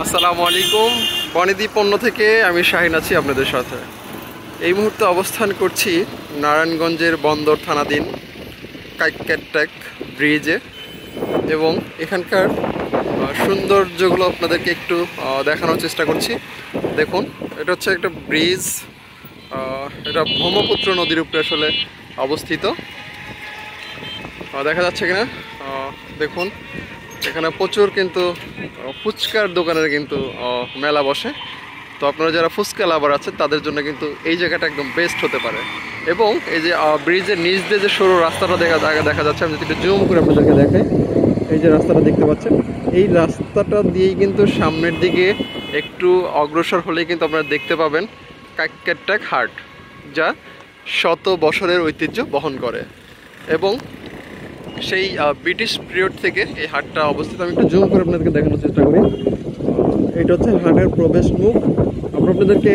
আসসালামু আলাইকুম। বনিদি পণ্য থেকে আমি শাহিন আছি আপনাদের সাথে। এই মুহূর্তে অবস্থান করছি নারায়ণগঞ্জের বন্দর থানাধীন কাইক্যাটটেক ব্রিজে এবং এখানকার সৌন্দর্যগুলো আপনাদেরকে একটু দেখানোর চেষ্টা করছি। দেখুন, এটা হচ্ছে একটা ব্রিজ, এটা ব্রহ্মপুত্র নদীর উপরে আসলে অবস্থিত। দেখা যাচ্ছে কিনা দেখুন, এখানে প্রচুর কিন্তু ফুচকার দোকানের কিন্তু মেলা বসে। তো আপনারা যারা ফুচকা লাভার আছে তাদের জন্য কিন্তু এই জায়গাটা একদম বেস্ট হতে পারে। এবং এই যে ব্রিজের নিচ দিয়ে যে সরু রাস্তাটা দেখা যাচ্ছে, আমি যদি একটু জুম করে আপনাদেরকে দেখাই, এই যে রাস্তাটা দেখতে পাচ্ছেন, এই রাস্তাটা দিয়েই কিন্তু সামনের দিকে একটু অগ্রসর হলেই কিন্তু আপনারা দেখতে পাবেন কাইক্যাটটেক হাট, যা শত বছরের ঐতিহ্য বহন করে। এবং সেই ব্রিটিশ পিরিয়ড থেকে এই হাটটা অবস্থিত। আমি একটু জুম করে আপনাদেরকে দেখানোর চেষ্টা করি। এটা হচ্ছে হাটের প্রবেশ মুখ। আমরা আপনাদেরকে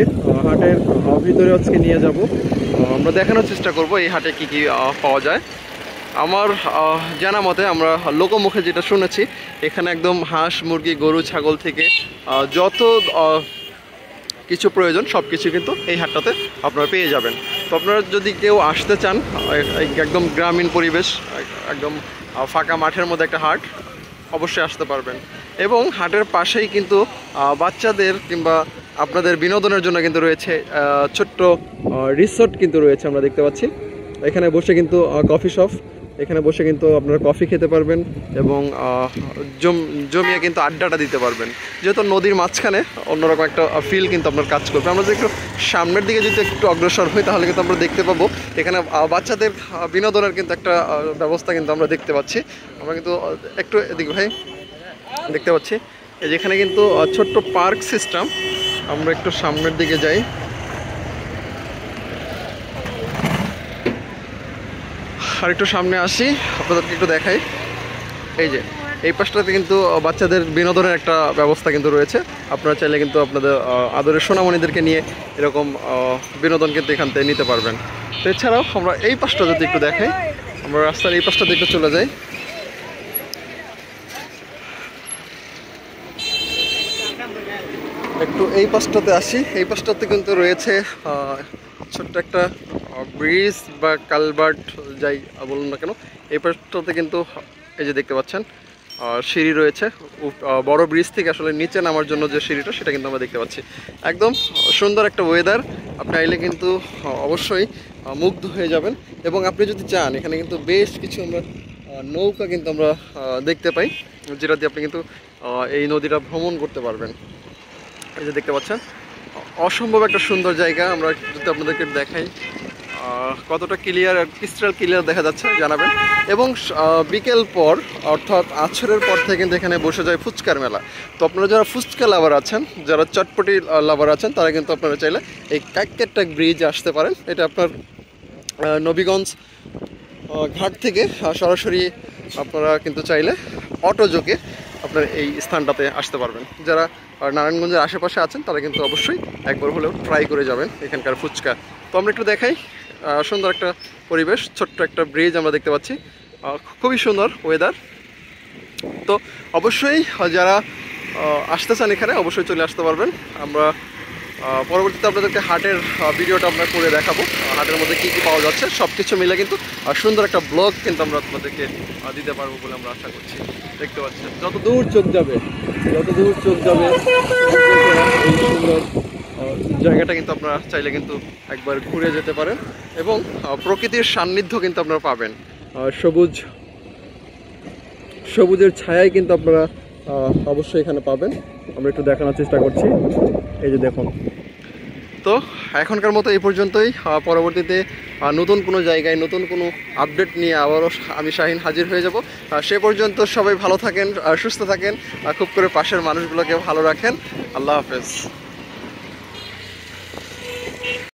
হাটের ভিতরে আজকে নিয়ে যাব। আমরা দেখানোর চেষ্টা করব এই হাটে কি কি পাওয়া যায়। আমার জানা মতে, আমরা লোকমুখে যেটা শুনেছি, এখানে একদম হাঁস, মুরগি, গরু, ছাগল থেকে যত কিছু প্রয়োজন সব কিছু কিন্তু এই হাটটাতে আপনারা পেয়ে যাবেন। তো আপনারা যদি কেউ আসতে চান, একদম গ্রামীণ পরিবেশ, একদম ফাঁকা মাঠের মধ্যে একটা হাট, অবশ্যই আসতে পারবেন। এবং হাটের পাশেই কিন্তু বাচ্চাদের কিংবা আপনাদের বিনোদনের জন্য কিন্তু রয়েছে ছোট্ট রিসোর্ট কিন্তু রয়েছে, আমরা দেখতে পাচ্ছি। এখানে বসে কিন্তু কফি শপ, এখানে বসে কিন্তু আপনারা কফি খেতে পারবেন এবং জমিয়ে কিন্তু আড্ডাটা দিতে পারবেন। যেহেতু নদীর মাঝখানে অন্যরকম একটা ফিল কিন্তু আপনার কাজ করবে। আমরা যদি একটু সামনের দিকে যদি একটু অগ্রসর হই, তাহলে কিন্তু আমরা দেখতে পাবো এখানে বাচ্চাদের বিনোদনের কিন্তু একটা ব্যবস্থা কিন্তু আমরা দেখতে পাচ্ছি। আমরা কিন্তু একটু এদিকে ভাই দেখতে পাচ্ছি, যেখানে কিন্তু ছোট্ট পার্ক সিস্টেম। আমরা একটু সামনের দিকে যাই, আর একটু সামনে আসি, আপনাদেরকে একটু দেখাই। এই যে এই পাশটাতে কিন্তু বাচ্চাদের বিনোদনের একটা ব্যবস্থা কিন্তু রয়েছে। আপনারা চাইলে কিন্তু আপনাদের আদরের সোনামণিদেরকে নিয়ে এরকম বিনোদন কিন্তু এখান থেকে নিতে পারবেন। তো এছাড়াও আমরা এই পাশটা যদি একটু দেখাই, আমরা রাস্তার এই পাশটাতে একটু চলে যাই। একটু এই পাশটাতে আসি। এই পাশটাতে কিন্তু রয়েছে ছোট্ট একটা ব্রিজ বা কালভার্ট, যাই বলুন না কেন। এই পাশটাতে কিন্তু এই যে দেখতে পাচ্ছেন সিঁড়ি রয়েছে। বড় ব্রিজ থেকে আসলে নিচে নামার জন্য যে সিঁড়িটা, সেটা কিন্তু আমরা দেখতে পাচ্ছি। একদম সুন্দর একটা ওয়েদার। আপনি আইলে কিন্তু অবশ্যই মুগ্ধ হয়ে যাবেন। এবং আপনি যদি চান, এখানে কিন্তু বেশ কিছু আমরা নৌকা কিন্তু আমরা দেখতে পাই, যেটা দিয়ে আপনি কিন্তু এই নদীটা ভ্রমণ করতে পারবেন। এই যে দেখতে পাচ্ছেন, অসম্ভব একটা সুন্দর জায়গা। আমরা যদি আপনাদেরকে দেখাই কতটা ক্লিয়ার, ক্রিস্টাল ক্লিয়ার দেখা যাচ্ছে জানাবেন। এবং বিকেল পর, অর্থাৎ আছরের পর থেকে কিন্তু এখানে বসে যায় ফুচকার মেলা। তো আপনারা যারা ফুচকা লাভার আছেন, যারা চটপটি লাভার আছেন, তারা কিন্তু আপনারা চাইলে এই কাইক্যাটটেক ব্রিজে আসতে পারেন। এটা আপনার নবীগঞ্জ ঘাট থেকে সরাসরি আপনারা কিন্তু চাইলে অটোযোগে আপনার এই স্থানটাতে আসতে পারবেন। যারা নারায়ণগঞ্জের আশেপাশে আছেন, তারা কিন্তু অবশ্যই একবার হলেও ট্রাই করে যাবেন এখানকার ফুচকা। তো আমরা একটু দেখাই, সুন্দর একটা পরিবেশ, ছোট্ট একটা ব্রিজ আমরা দেখতে পাচ্ছি, খুবই সুন্দর ওয়েদার। তো অবশ্যই যারা আসতে চান এখানে, অবশ্যই চলে আসতে পারবেন। আমরা পরবর্তীতে আপনাদেরকে হাটের ভিডিওটা আমরা করে দেখাবো, হাটের মধ্যে কী কী পাওয়া যাচ্ছে সব কিছু মিলে কিন্তু সুন্দর একটা ব্লগ কিন্তু আমরা আপনাদেরকে দিতে পারবো বলে আমরা আশা করছি। দেখতে পাচ্ছেন, যত দূর চোখ যাবে এই সুন্দর জায়গাটা কিন্তু আপনারা চাইলে কিন্তু একবার ঘুরে যেতে পারেন। এবং প্রকৃতির সান্নিধ্য কিন্তু আপনারা পাবেন, সবুজের ছায়াই কিন্তু আপনারা অবশ্যই এখানে পাবেন। আমরা একটু দেখানোর চেষ্টা করছি। এই যে দেখুন। তো এখনকার মতো এই পর্যন্তই। পরবর্তীতে নতুন কোনো জায়গায় নতুন কোনো আপডেট নিয়ে আবারও আমি শাহিন হাজির হয়ে যাব। সে পর্যন্ত সবাই ভালো থাকেন, সুস্থ থাকেন, খুব করে পাশের মানুষগুলোকে ভালো রাখেন। আল্লাহ হাফেজ।